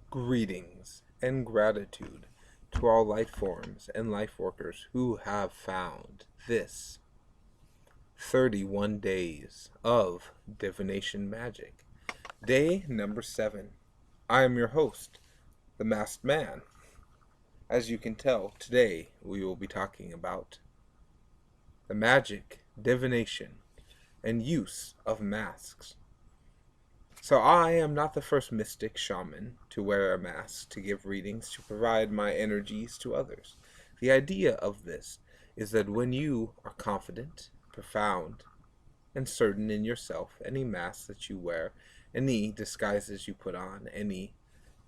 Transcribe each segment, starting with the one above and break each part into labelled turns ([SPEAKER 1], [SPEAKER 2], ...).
[SPEAKER 1] Greetings and gratitude to all life forms and life workers who have found this 31 days of divination magic. Day number 7. I am your host, the Masked Man. As you can tell, today we will be talking about the magic, divination, and use of masks. So I am not the first mystic shaman to wear a mask to give readings to provide my energies to others. The idea of this is that when you are confident, profound, and certain in yourself, any mask that you wear, any disguises you put on, any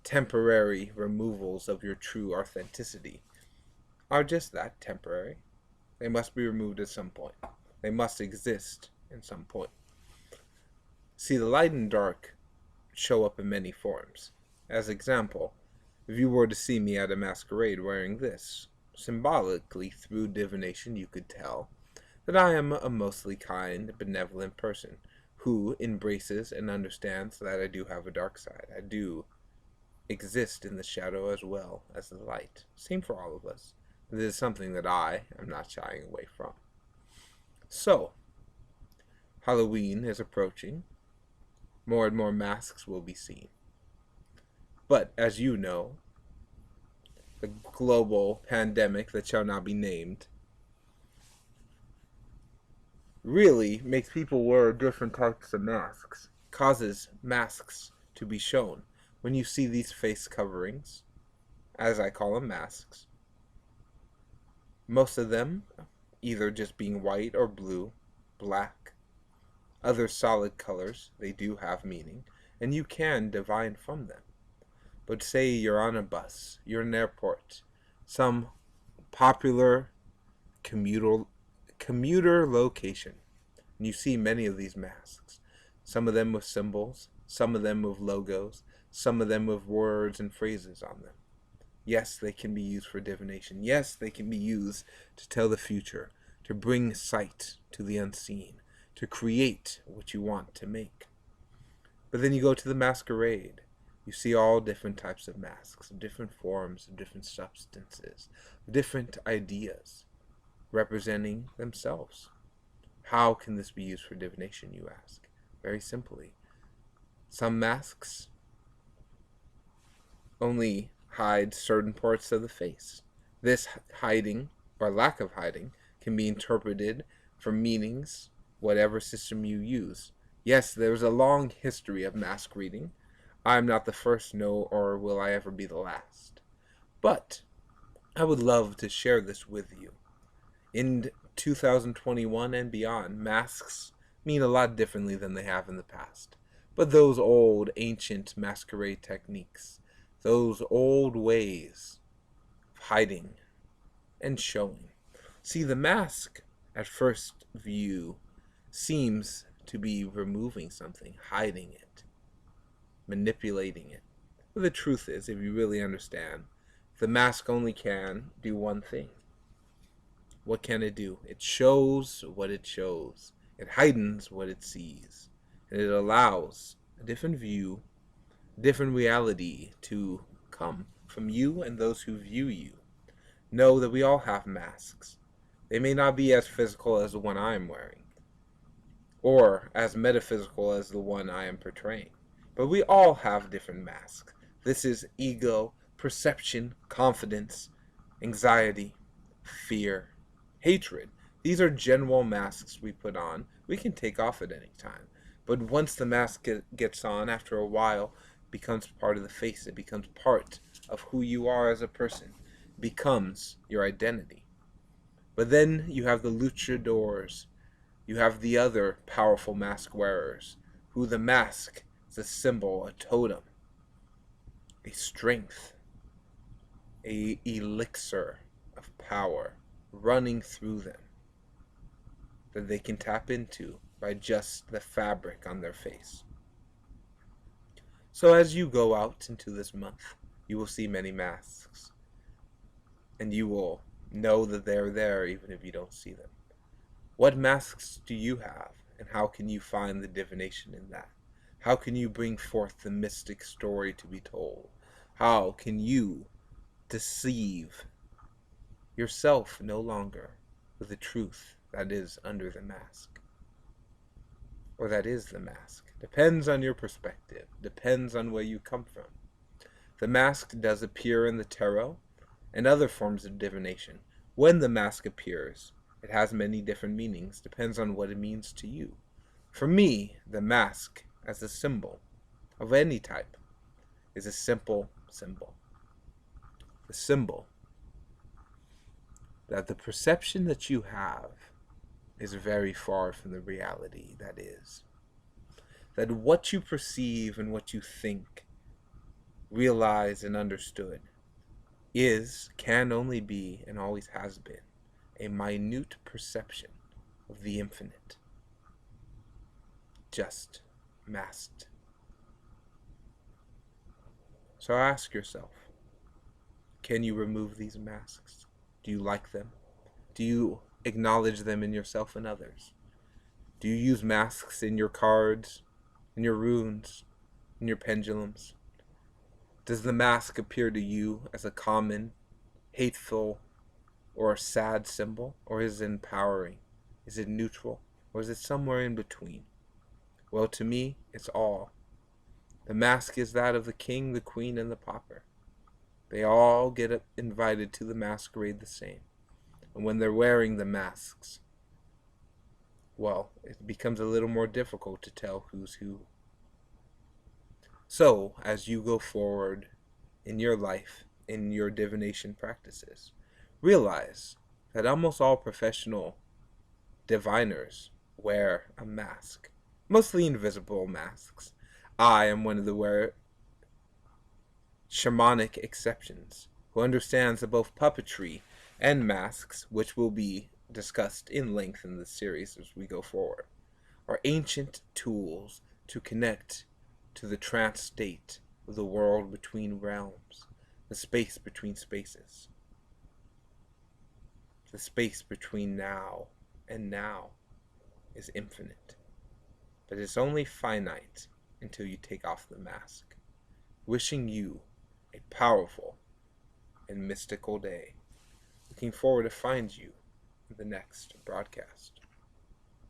[SPEAKER 1] temporary removals of your true authenticity are just that, temporary. They must be removed at some point. They must exist in some point. See, the light and dark show up in many forms. As example, if you were to see me at a masquerade wearing this, symbolically through divination you could tell that I am a mostly kind, benevolent person who embraces and understands that I do have a dark side. I do exist in the shadow as well as the light. Same for all of us. This is something that I am not shying away from. So, Halloween is approaching. More and more masks will be seen. But, as you know, the global pandemic that shall not be named really makes people wear different types of masks, causes masks to be shown. When you see these face coverings, as I call them masks, most of them either just being white or blue, black, other solid colors, they do have meaning, and you can divine from them. But say you're on a bus, you're in an airport, some popular commuter location, and you see many of these masks. Some of them with symbols, some of them with logos, some of them with words and phrases on them. Yes, they can be used for divination. Yes, they can be used to tell the future, to bring sight to the unseen, to create what you want to make. But then you go to the masquerade. You see all different types of masks, of different forms, of different substances, of different ideas representing themselves. How can this be used for divination, you ask? Very simply. Some masks only hide certain parts of the face. This hiding, or lack of hiding, can be interpreted for meanings, whatever system you use. Yes, there's a long history of mask reading. I'm not the first, no, or will I ever be the last. But I would love to share this with you. In 2021 and beyond, masks mean a lot differently than they have in the past. But those old, ancient masquerade techniques, those old ways of hiding and showing. See, the mask, at first view, seems to be removing something, hiding it, manipulating it. But the truth is, if you really understand, the mask only can do one thing. What can it do? It shows what it shows. It heightens what it sees. And it allows a different view, different reality to come from you and those who view you. Know that we all have masks. They may not be as physical as the one I am wearing, or as metaphysical as the one I am portraying. But we all have different masks. This is ego, perception, confidence, anxiety, fear, hatred. These are general masks we put on. We can take off at any time. But once the mask gets on, after a while, it becomes part of the face. It becomes part of who you are as a person. It becomes your identity. But then you have the luchadors. You have the other powerful mask wearers, who the mask is a symbol, a totem, a strength, a elixir of power running through them that they can tap into by just the fabric on their face. So as you go out into this month, you will see many masks, and you will know that they're there even if you don't see them. What masks do you have, and how can you find the divination in that? How can you bring forth the mystic story to be told? How can you deceive yourself no longer with the truth that is under the mask? Or that is the mask. Depends on your perspective. Depends on where you come from. The mask does appear in the tarot and other forms of divination. When the mask appears, it has many different meanings. Depends on what it means to you. For me, the mask as a symbol of any type is a simple symbol. The symbol that the perception that you have is very far from the reality that is. That what you perceive and what you think, realize and understood can only be, and always has been, a minute perception of the infinite. Just masked. So ask yourself, can you remove these masks? Do you like them? Do you acknowledge them in yourself and others? Do you use masks in your cards, in your runes, in your pendulums? Does the mask appear to you as a common, hateful, or a sad symbol? Or is it empowering? Is it neutral? Or is it somewhere in between? Well, to me, it's all. The mask is that of the king, the queen, and the pauper. They all get invited to the masquerade the same. And when they're wearing the masks, well, it becomes a little more difficult to tell who's who. So, as you go forward in your life, in your divination practices, realize that almost all professional diviners wear a mask, mostly invisible masks. I am one of the shamanic exceptions who understands that both puppetry and masks, which will be discussed in length in this series as we go forward, are ancient tools to connect to the trance state of the world between realms, the space between spaces, the space between now and now is infinite, but it's only finite until you take off the mask. Wishing you a powerful and mystical day. Looking forward to find you in the next broadcast.